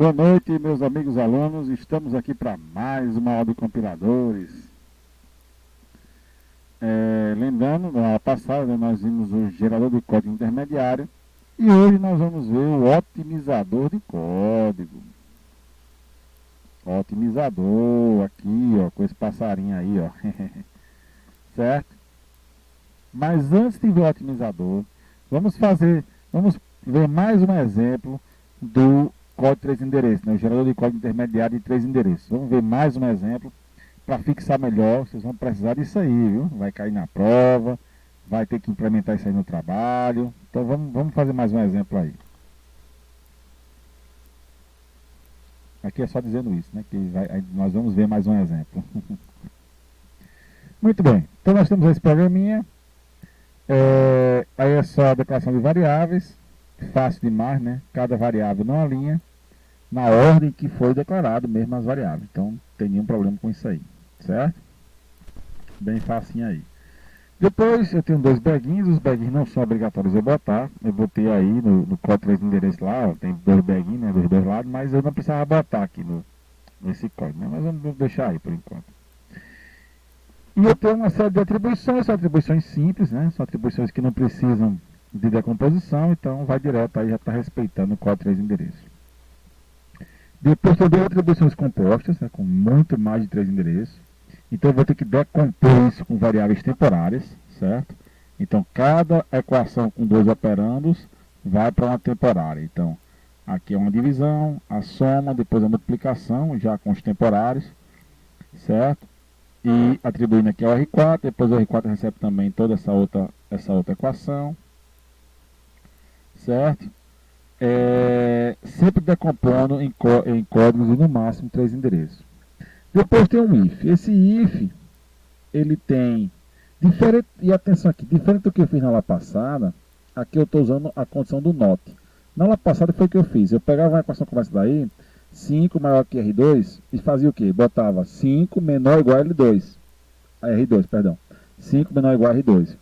Boa noite, meus amigos alunos. Estamos aqui para mais uma aula de compiladores. Lembrando, na aula passada nós vimos o gerador de código intermediário e hoje nós vamos ver o otimizador de código. Otimizador, aqui, ó, com esse passarinho aí, ó. Certo? Mas antes de ver o otimizador, vamos ver mais um exemplo do código de 3 endereços, né? O gerador de código intermediário de 3 endereços. Vamos ver mais um exemplo para fixar melhor. Vocês vão precisar disso aí, viu? Vai cair na prova, vai ter que implementar isso aí no trabalho. Então vamos fazer mais um exemplo aí. Aqui é só dizendo isso, né? Nós vamos ver mais um exemplo. Muito bem, então nós temos esse programinha. Aí é só a declaração de variáveis, fácil demais, né? Cada variável numa linha, na ordem que foi declarado mesmo as variáveis. Então não tem nenhum problema com isso aí, certo? Bem facinho aí. Depois eu tenho dois baguinhos, os baguinhos não são obrigatórios eu botar. Eu botei aí no código 3 endereço lá, ó, tem dois baguinhos, né, dos dois lados, mas eu não precisava botar aqui nesse código, né? Mas vamos deixar aí por enquanto. E eu tenho uma série de atribuições, são atribuições simples, né? São atribuições que não precisam de decomposição, então vai direto aí, já está respeitando o código 3 endereços. Depois eu dei atribuições compostas, né, com muito mais de 3 endereços. Então eu vou ter que decompor isso com variáveis temporárias, certo? Então cada equação com dois operandos vai para uma temporária. Então aqui é uma divisão, a soma, depois a multiplicação, já com os temporários, certo? E atribuindo aqui ao R4, depois o R4 recebe também toda essa outra equação, certo? Sempre decompondo em códigos e no máximo 3 endereços. Depois tem um if. Esse if, ele tem, diferente, e atenção aqui, diferente do que eu fiz na aula passada, aqui eu estou usando a condição do not. Na aula passada foi o que eu fiz, eu pegava uma equação como essa daí, 5 maior que R2, e fazia o quê? Botava 5 menor ou igual a L2, a R2, perdão, 5 menor ou igual a R2.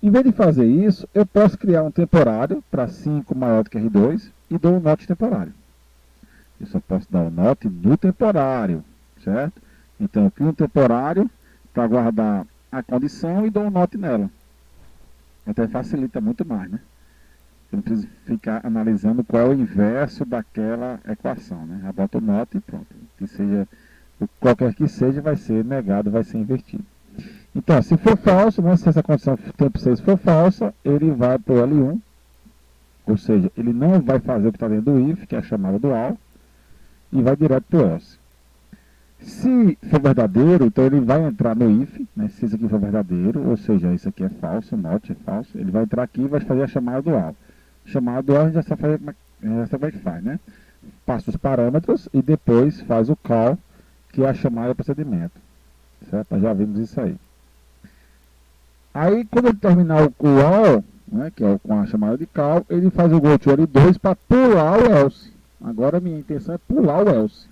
Em vez de fazer isso, eu posso criar um temporário para 5 maior do que R2 e dou um not temporário. Eu só posso dar um not no temporário, certo? Então eu crio um temporário para guardar a condição e dou um not nela. Até facilita muito mais, né? Eu não preciso ficar analisando qual é o inverso daquela equação, né? Já boto o not e pronto. Que seja, qualquer que seja, vai ser negado, vai ser invertido. Então, se for falso, né, se essa condição tempo 6 for falsa, ele vai para o L1, ou seja, ele não vai fazer o que está dentro do if, que é a chamada do all, e vai direto para o else. Se for verdadeiro, então ele vai entrar no if, né, se isso aqui for verdadeiro, ou seja, isso aqui é falso, not é falso, ele vai entrar aqui e vai fazer a chamada do all. A chamada do all a gente já sabe como é que faz, né? Passa os parâmetros e depois faz o call, que é a chamada do procedimento. Certo? Nós já vimos isso aí. Aí, quando ele terminar o all, né, que é com a chamada de call, ele faz o go to L2 para pular o else. Agora a minha intenção é pular o else,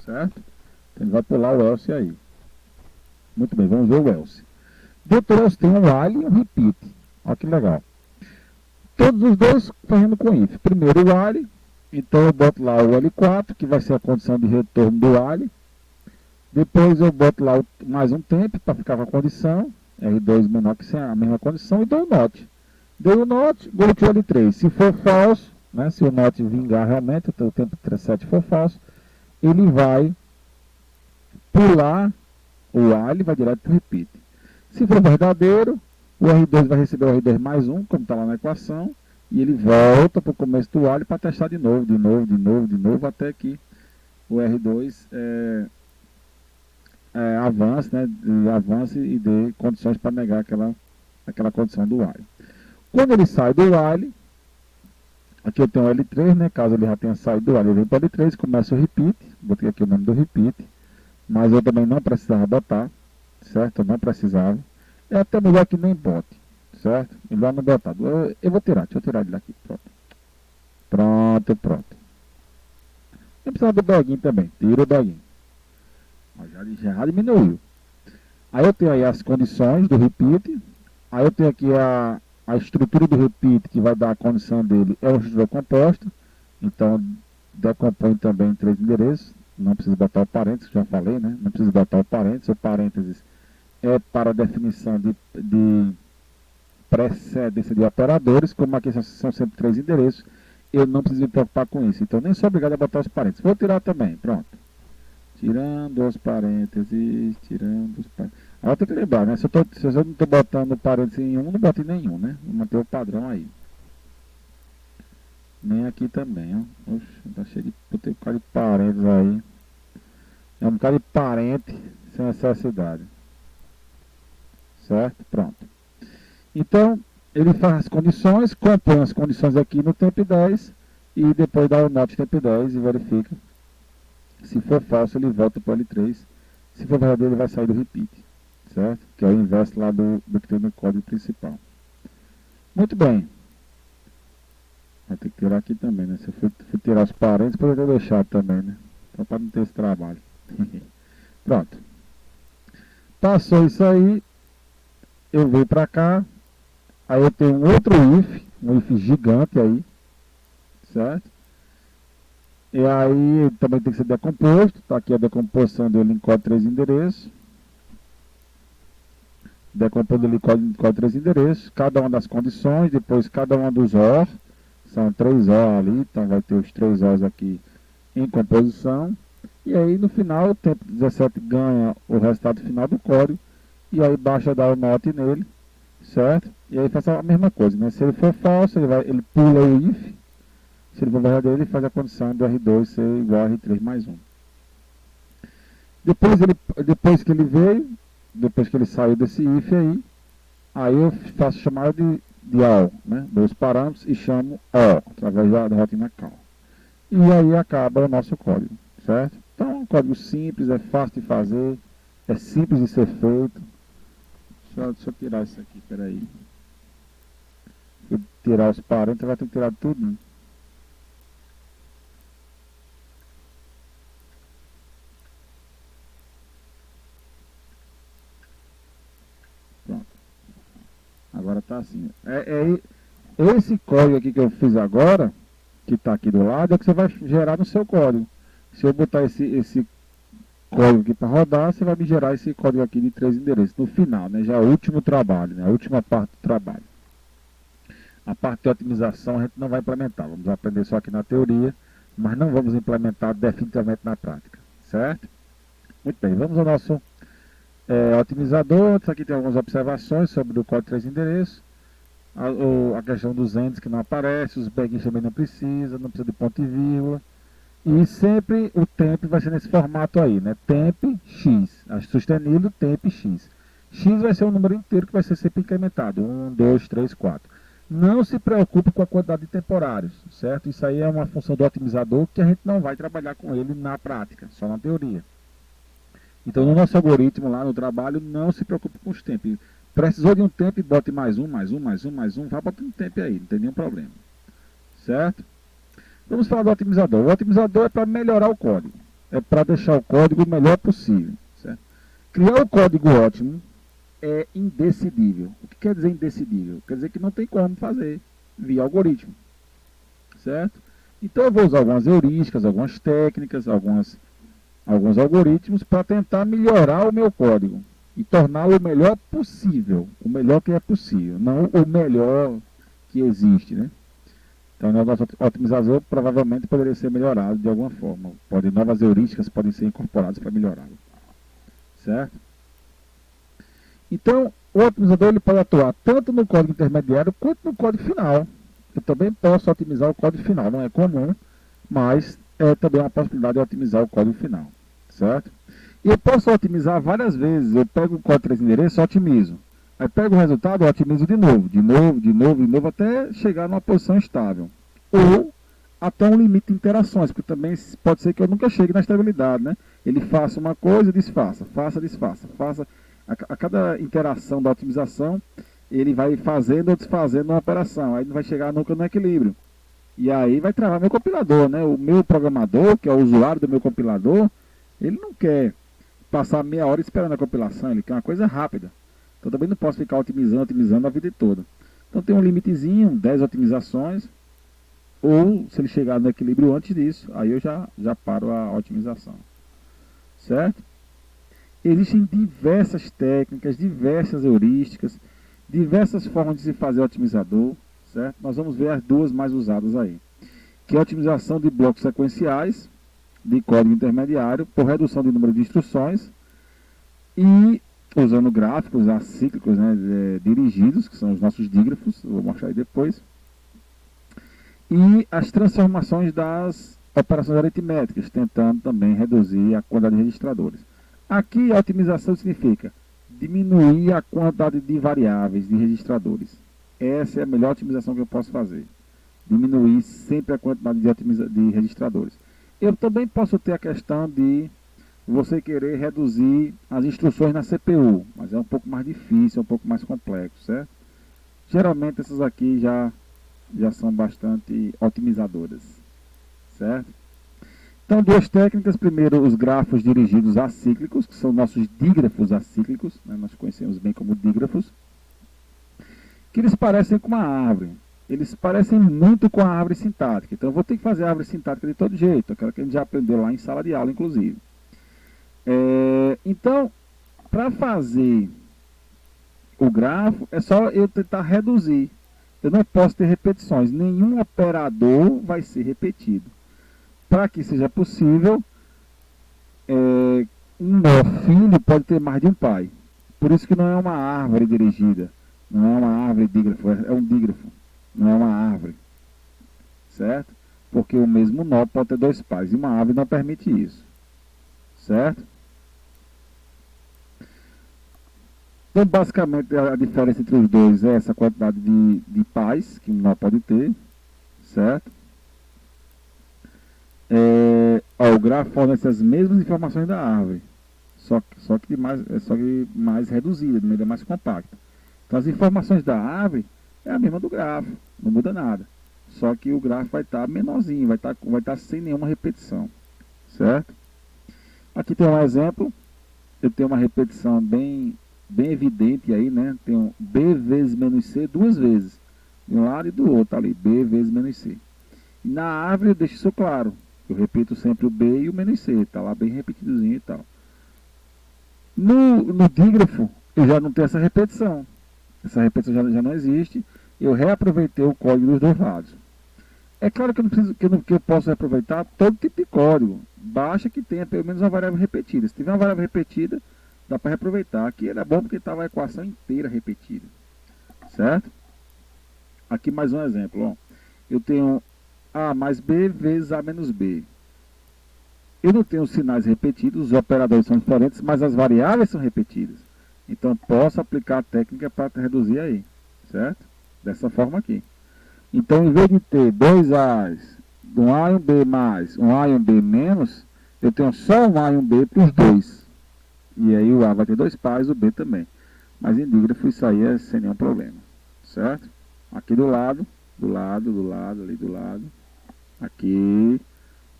certo? Então, ele vai pular o else aí. Muito bem, vamos ver o else. Dentro do else tem um while e um repeat. Olha que legal. Todos os dois fazendo com if. Primeiro o while, então eu boto lá o L4, que vai ser a condição de retorno do while. Depois eu boto lá mais um tempo para ficar com a condição. R2 menor que a mesma condição e dou o not. Dei o not, go to L3. Se for falso, né, se o not vingar realmente, o tempo 7 for falso, ele vai pular o while, vai direto para o repeat. Se for verdadeiro, o R2 vai receber o R2 mais 1, como está lá na equação, e ele volta para o começo do while para testar de novo, até que o R2 avance, né, avance e dê condições para negar aquela condição do while. Quando ele sai do while, aqui eu tenho o L3, né, caso ele já tenha saído do while, ele vem para o L3 e começa o repeat, botei aqui o nome do repeat, mas eu também não precisava botar, certo? Eu não precisava. É até melhor que nem bote, certo? Melhor não botar. Eu vou tirar, deixa eu tirar ele daqui, pronto. Eu precisava do doguinho também, tira o doguinho. Já diminuiu. Aí eu tenho aí as condições do repeat. Aí eu tenho aqui a estrutura do repeat, que vai dar a condição dele, é uma estrutura composta. Então, decompõe também em 3 endereços, não precisa botar o parênteses, já falei, né? Não precisa botar o parênteses é para definição de precedência de operadores, como aqui são sempre 3 endereços, eu não preciso me preocupar com isso, então nem sou obrigado a botar os parênteses. Vou tirar também, pronto. Tirando os parênteses, tirando os parênteses. Agora tem que lembrar, né? Se eu não estou botando parênteses em um, não boto em nenhum, né? Vou manter o padrão aí. Nem aqui também, ó. Oxe, tá cheio de botei um bocado de parênteses aí. É um bocado de parente sem necessidade. Certo? Pronto. Então, ele faz as condições, compõe as condições aqui no tempo 10 e depois dá o not tempo 10 e verifica. Se for falso, ele volta para o L3. Se for verdadeiro, ele vai sair do repeat. Certo? Que é o inverso lá do que tem no código principal. Muito bem. Vai ter que tirar aqui também, né? Se eu for tirar os parênteses, poderia ter deixado também, né? Só para não ter esse trabalho. Pronto. Passou isso aí. Eu venho para cá. Aí eu tenho um outro um if gigante aí. Certo? E aí também tem que ser decomposto. Está aqui a decomposição dele em código 3 endereços. Decompondo ele em código 3 endereços. Cada uma das condições. Depois cada uma dos OR. São 3 OR ali. Então vai ter os 3 ORs aqui em composição. E aí no final o tempo 17 ganha o resultado final do código. E aí basta dar o not nele. Certo? E aí faz a mesma coisa, né? Se ele for falso, ele pula o if. Se ele for verdadeiro, ele faz a condição do R2 ser igual a R3 mais 1. Depois que ele veio, depois que ele saiu desse if aí eu faço chamada de all, né? Dois parâmetros e chamo all, através da rotina call. E aí acaba o nosso código, certo? Então é um código simples, é fácil de fazer, é simples de ser feito. Deixa eu tirar isso aqui, peraí. Vou tirar os parênteses, vai ter que tirar tudo. Pronto. Agora tá assim. Esse código aqui que eu fiz agora, que está aqui do lado, é que você vai gerar no seu código. Se eu botar esse código aqui para rodar, você vai me gerar esse código aqui de 3 endereços. No final, né? Já é o último trabalho, né? A última parte do trabalho. A parte de otimização a gente não vai implementar. Vamos aprender só aqui na teoria, mas não vamos implementar definitivamente na prática. Certo? Muito bem, vamos ao nosso otimizador. Aqui tem algumas observações sobre o código 3 endereços. A questão dos ends que não aparece, os backends também não precisa de ponto e vírgula. E sempre o temp vai ser nesse formato aí, né? Temp x, sustenido temp x. X vai ser um número inteiro que vai ser sempre incrementado, 1, 2, 3, 4. Não se preocupe com a quantidade de temporários, certo? Isso aí é uma função do otimizador que a gente não vai trabalhar com ele na prática, só na teoria. Então no nosso algoritmo lá no trabalho, não se preocupe com os tempos. Precisou de um tempo, bote mais um, mais um, mais um, mais um, vai botando um tempo aí, não tem nenhum problema. Certo? Vamos falar do otimizador. O otimizador é para melhorar o código. É para deixar o código o melhor possível. Certo? Criar o código ótimo é indecidível. O que quer dizer indecidível? Quer dizer que não tem como fazer via algoritmo. Certo? Então eu vou usar algumas heurísticas, algumas técnicas, alguns algoritmos para tentar melhorar o meu código e torná-lo o melhor possível. O melhor que é possível, não o melhor que existe, né? Então, o nosso otimizador provavelmente poderia ser melhorado de alguma forma. Novas heurísticas podem ser incorporadas para melhorá-lo. Certo? Então, o otimizador ele pode atuar tanto no código intermediário quanto no código final. Eu também posso otimizar o código final. Não é comum, mas é também uma possibilidade de otimizar o código final. Certo? E eu posso otimizar várias vezes. Eu pego o código 3 endereços e otimizo. Aí pego o resultado e otimizo de novo, até chegar numa posição estável. Ou até um limite de interações, porque também pode ser que eu nunca chegue na estabilidade, né? Ele faça uma coisa e desfaça, faça. A cada interação da otimização, ele vai fazendo ou desfazendo uma operação. Aí não vai chegar nunca no equilíbrio. E aí vai travar meu compilador, né? O meu programador, que é o usuário do meu compilador, ele não quer passar meia hora esperando a compilação, ele quer uma coisa rápida. Então também não posso ficar otimizando a vida toda. Então tem um limitezinho, 10 otimizações. ou se ele chegar no equilíbrio antes disso, aí eu já paro a otimização, certo? Existem diversas técnicas, diversas heurísticas, diversas formas de se fazer otimizador, certo? Nós vamos ver as duas mais usadas aí, que é a otimização de blocos sequenciais de código intermediário por redução do número de instruções e usando gráficos acíclicos, né, dirigidos, que são os nossos dígrafos, vou mostrar aí depois, e as transformações das operações aritméticas, tentando também reduzir a quantidade de registradores. Aqui a otimização significa diminuir a quantidade de variáveis, de registradores. Essa é a melhor otimização que eu posso fazer. Diminuir sempre a quantidade de registradores. Eu também posso ter a questão de você querer reduzir as instruções na CPU, mas é um pouco mais difícil, é um pouco mais complexo, certo? Geralmente essas aqui já são bastante otimizadoras, certo? Então, duas técnicas. Primeiro, os grafos dirigidos acíclicos, que são nossos dígrafos acíclicos, né? Nós conhecemos bem como dígrafos, que eles parecem com uma árvore. Eles parecem muito com a árvore sintática. Então, eu vou ter que fazer a árvore sintática de todo jeito, aquela que a gente já aprendeu lá em sala de aula, inclusive. Então, para fazer o grafo, é só eu tentar reduzir. Eu não posso ter repetições. Nenhum operador vai ser repetido. Para que seja possível, um filho pode ter mais de um pai. Por isso que não é uma árvore dirigida. Não é uma árvore dígrafo, é um dígrafo. Não é uma árvore. Certo? Porque o mesmo nó pode ter dois pais. E uma árvore não permite isso. Certo? Então, basicamente, a diferença entre os dois é essa quantidade de pais que um nó pode ter. Certo? O grafo fornece as mesmas informações da árvore, só que mais reduzida, de maneira mais compacta. Então, as informações da árvore é a mesma do grafo, não muda nada. Só que o grafo vai estar menorzinho, vai estar sem nenhuma repetição, certo? Aqui tem um exemplo, eu tenho uma repetição bem evidente aí, né? Tenho B vezes menos C duas vezes, de um lado e do outro ali, B vezes menos C. E na árvore eu deixo isso claro. Eu repito sempre o B e o menos C, está lá bem repetidozinho e tal. No dígrafo, eu já não tenho essa repetição. Essa repetição já não existe. Eu reaproveitei o código dos dois lados. É claro que eu não preciso, que eu posso reaproveitar todo tipo de código. Basta que tenha pelo menos uma variável repetida. Se tiver uma variável repetida, dá para reaproveitar. Aqui era bom porque estava a equação inteira repetida. Certo? Aqui mais um exemplo. Ó. Eu tenho A mais B vezes A menos B. Eu não tenho sinais repetidos, os operadores são diferentes, mas as variáveis são repetidas. Então, posso aplicar a técnica para reduzir aí, certo? Dessa forma aqui. Então, em vez de ter dois A's, um A e um B mais, um A e um B menos, eu tenho só um A e um B para os dois. E aí o A vai ter dois pares, o B também. Mas em dígrafo isso aí é sem nenhum problema, certo? Aqui do lado, ali do lado. Aqui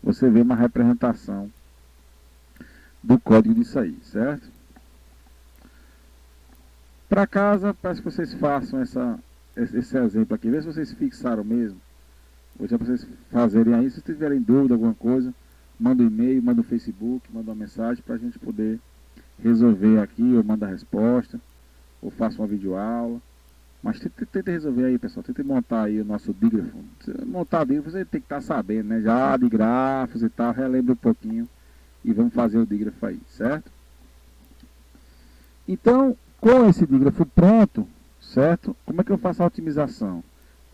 você vê uma representação do código disso aí, certo? Para casa, peço que vocês façam esse exemplo aqui, vê se vocês fixaram mesmo. Vou já para vocês fazerem aí, se tiverem dúvida, alguma coisa, manda um e-mail, manda um Facebook, manda uma mensagem para a gente poder resolver aqui, ou manda a resposta, ou faça uma videoaula. Mas tente resolver aí, pessoal. Tente montar aí o nosso dígrafo. Montar dígrafo, você tem que estar sabendo, né? Já de grafos e tal. Relembra um pouquinho. E vamos fazer o dígrafo aí, certo? Então, com esse dígrafo pronto, certo? Como é que eu faço a otimização?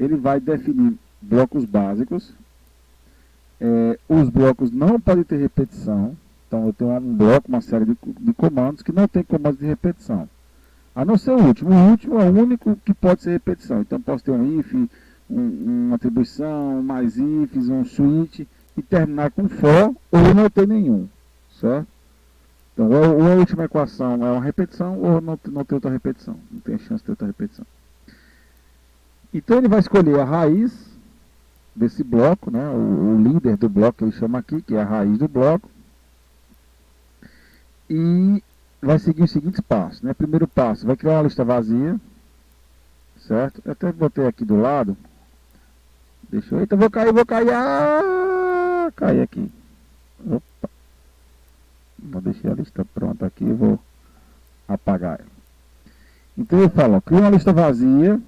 Ele vai definir blocos básicos. Os blocos não podem ter repetição. Então, eu tenho um bloco, uma série de comandos que não tem comandos de repetição. A não ser o último. O último é o único que pode ser repetição. Então, posso ter um if, uma atribuição, mais ifs, um switch, e terminar com for, ou não ter nenhum. Certo? Então, ou a última equação é uma repetição, ou não tem outra repetição. Não tem chance de ter outra repetição. Então, ele vai escolher a raiz desse bloco, né? O líder do bloco que ele chama aqui, que é a raiz do bloco. E vai seguir os seguintes passos, né? Primeiro passo, vai criar uma lista vazia, certo? Eu até botei aqui do lado Deixa eu... Eita, vou cair. Ah, caí aqui. Opa. Vou deixar a lista pronta aqui e vou apagar ela. Então eu falo, ó, cria uma lista vazia,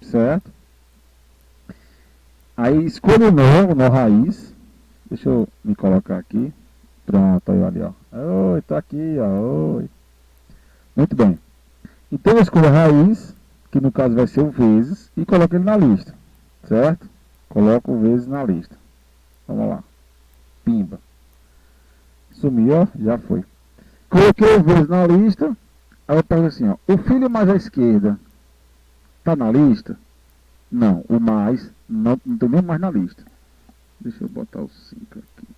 certo? Aí escolha o nó raiz. Deixa eu me colocar aqui. Pronto, aí ali, ó. Oi, tô aqui, ó. Oi. Muito bem. Então eu escolho a raiz, que no caso vai ser o vezes, e coloco ele na lista, certo? Coloco o vezes na lista. Vamos lá. Pimba. Sumiu, ó. Já foi. Coloquei o vezes na lista. Aí eu pergunto assim, ó. O filho mais à esquerda tá na lista? Não, o mais não tem nem mais na lista. Deixa eu botar o 5 aqui.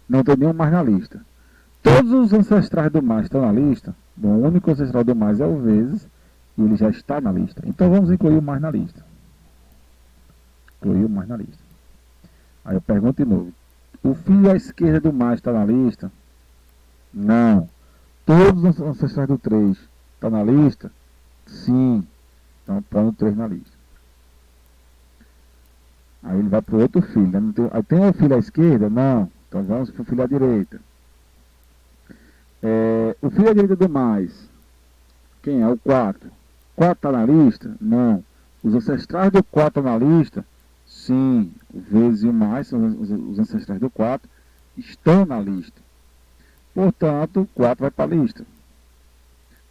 Não tem nenhum mais na lista. Todos os ancestrais do mais estão na lista. Bom, o único ancestral do mais é o vezes. E ele já está na lista. Então vamos incluir o mais na lista. Incluir o mais na lista. Aí eu pergunto de novo. O filho à esquerda do mais está na lista? Não. Todos os ancestrais do 3 estão na lista? Sim. Então põe o 3 na lista. Aí ele vai para o outro filho. Né? Aí tem o filho à esquerda? Não. Então vamos para o filho à direita. O filho à direita do mais. Quem é? O 4. 4 está na lista? Não. Os ancestrais do 4 estão na lista? Sim. O vezes e o mais, são os ancestrais do 4, estão na lista. Portanto, o 4 vai para a lista.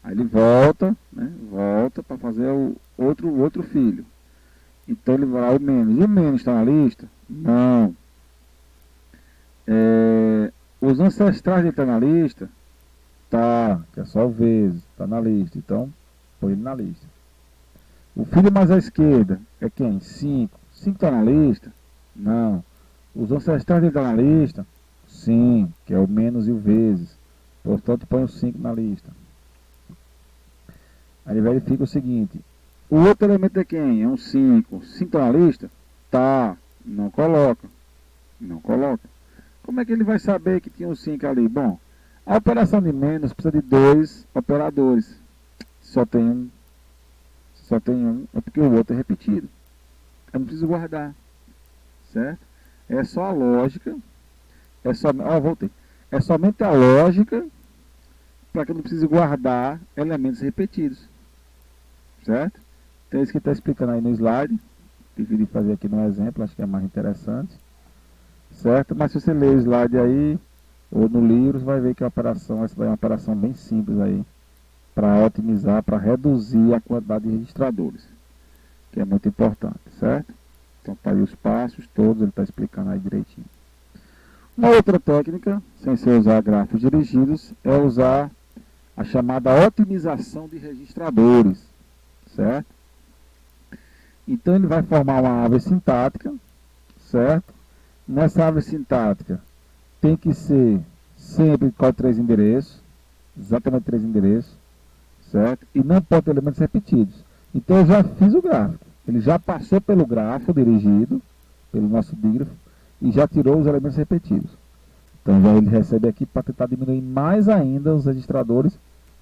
Aí ele volta, né? Volta para fazer o outro filho. Então ele vai lá o menos. O menos está na lista? Não. Os ancestrais dele estão na lista? Tá, que é só o vezes, está na lista. Então, põe ele na lista. O filho mais à esquerda é quem? 5. 5 está na lista? Não. Os ancestrais dele estão na lista? Sim, que é o menos e o vezes. Portanto, põe o 5 na lista. Aí ele verifica o seguinte. O outro elemento é quem? É um 5. 5 está na lista? Tá. Não coloca. Não coloca. Como é que ele vai saber que tinha um 5 ali? Bom, a operação de menos precisa de 2 operadores. Só tem um. É porque o outro é repetido. Eu não preciso guardar. Certo? É só a lógica. Voltei. É somente a lógica para que eu não precise guardar elementos repetidos. Certo? Então é isso que está explicando aí no slide. Preferi fazer aqui no exemplo, acho que é mais interessante. Certo? Mas se você ler o slide aí, ou no livro, vai ver que a operação, essa é uma operação bem simples aí, para otimizar, para reduzir a quantidade de registradores, que é muito importante, certo? Então tá aí os passos todos, ele está explicando aí direitinho. Uma outra técnica, sem ser usar gráficos dirigidos, é usar a chamada otimização de registradores, certo? Então ele vai formar uma árvore sintática, certo? Nessa árvore sintática tem que ser sempre com 3 endereços, exatamente 3 endereços, certo? E não pode ter elementos repetidos. Então eu já fiz o gráfico, ele já passou pelo grafo dirigido, pelo nosso dígrafo, e já tirou os elementos repetidos. Então já ele recebe aqui para tentar diminuir mais ainda os registradores,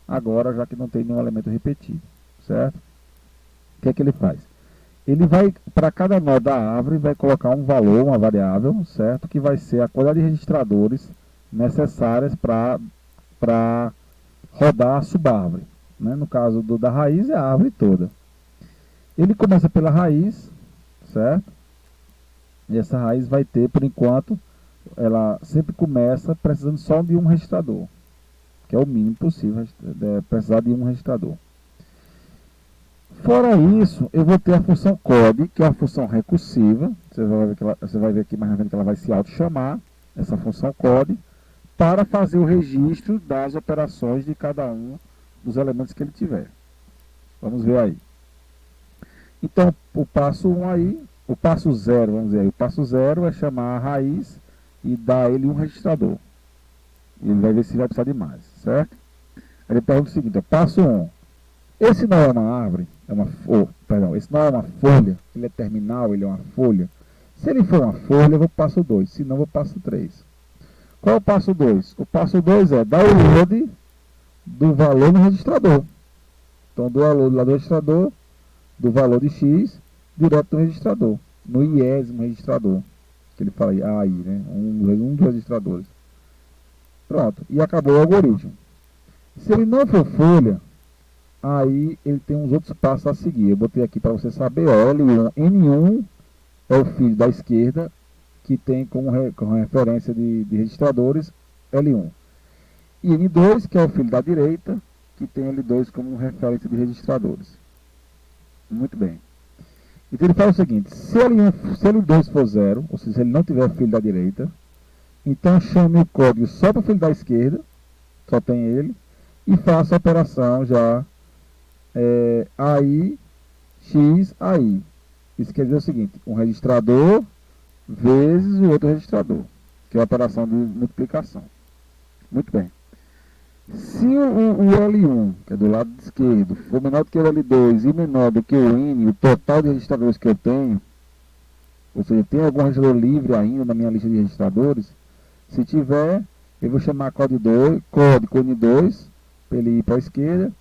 agora já que não tem nenhum elemento repetido, certo? O que é que ele faz? Ele vai, para cada nó da árvore, vai colocar um valor, uma variável, certo? Que vai ser a quantidade de registradores necessárias para rodar a subárvore. Né? No caso da raiz, é a árvore toda. Ele começa pela raiz, certo? E essa raiz vai ter, por enquanto, ela sempre começa precisando só de um registrador, que é o mínimo possível, precisar de um registrador. Fora isso, eu vou ter a função code, que é uma função recursiva. Você vai ver aqui mais na frente que ela vai se auto-chamar, essa função code, para fazer o registro das operações de cada um dos elementos que ele tiver. Vamos ver aí. Então, o passo 1 aí, o passo 0, vamos dizer aí, o passo 0 é chamar a raiz e dar a ele um registrador. Ele vai ver se vai precisar de mais, certo? Aí ele pergunta o seguinte, passo 1. Esse não é uma árvore, esse não é uma folha, ele é terminal, ele é uma folha. Se ele for uma folha, eu vou para o passo 2, se não, eu vou para o passo 3. Qual é o passo 2? O passo 2 é download do valor no registrador. Então, download lá do registrador, do valor de X direto no registrador, no iésimo registrador, que ele fala aí, né? Um dos registradores. Pronto, e acabou o algoritmo. Se ele não for folha, aí ele tem uns outros passos a seguir. Eu botei aqui para você saber, ó, L1, N1 é o filho da esquerda, que tem como referência de registradores L1. E N2, que é o filho da direita, que tem L2 como referência de registradores. Muito bem. Então ele faz o seguinte, se L2 for 0, ou seja, se ele não tiver filho da direita, então chame o código só para o filho da esquerda, só tem ele, e faça a operação já AI, X, AI. Isso quer dizer o seguinte, um registrador vezes o outro registrador, que é a operação de multiplicação. Muito bem. Se o L1, que é do lado esquerdo, for menor do que o L2 e menor do que o N, o total de registradores que eu tenho, ou seja, tem algum registrador livre ainda na minha lista de registradores, se tiver, eu vou chamar código N2 para ele ir para a esquerda,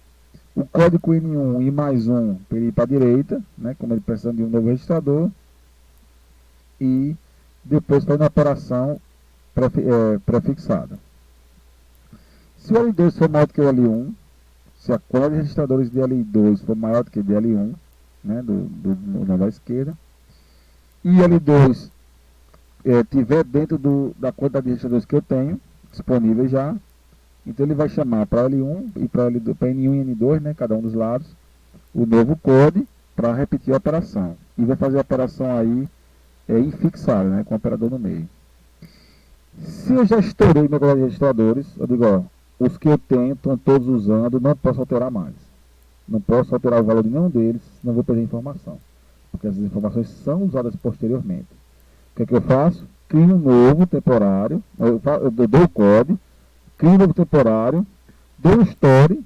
o código N1 e mais um para ele ir para a direita, né, como ele precisa de um novo registrador, e depois faz uma operação prefixada. Se o L2 for maior do que o L1, se a quantidade de registradores de L2 for maior do que de L1, né, do lado da esquerda, e L2 tiver dentro da quantidade de registradores que eu tenho, disponíveis já, então ele vai chamar para L1 e para N1 e N2, né, cada um dos lados, o novo code para repetir a operação. E vai fazer a operação aí infixada, né, com o operador no meio. Se eu já estourei meu quantidade de registradores, eu digo, ó, os que eu tenho estão todos usando, não posso alterar mais. Não posso alterar o valor de nenhum deles, senão vou perder informação. Porque essas informações são usadas posteriormente. O que é que eu faço? Crio um novo temporário, eu dou o código, crio um novo temporário, dou um store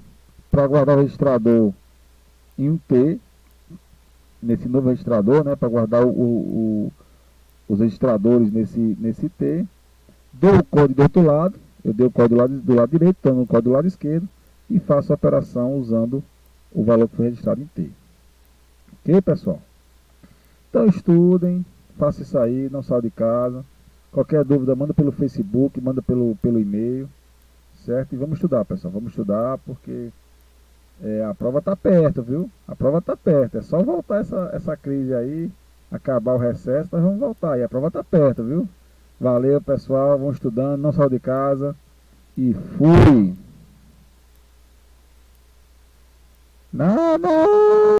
para guardar o registrador em um T, nesse novo registrador, né, para guardar os registradores nesse T, dou o código do outro lado, eu dei o código do lado direito, dando o código do lado esquerdo, e faço a operação usando o valor que foi registrado em T. Ok, pessoal? Então estudem, façam isso aí, não saiam de casa. Qualquer dúvida, manda pelo Facebook, manda pelo e-mail, certo? E vamos estudar, pessoal, vamos estudar, porque a prova está perto, viu? A prova está perto, é só voltar essa crise aí, acabar o recesso, nós vamos voltar, e a prova está perto, viu? Valeu, pessoal, vão estudando, não saiam de casa, e fui! Não, não!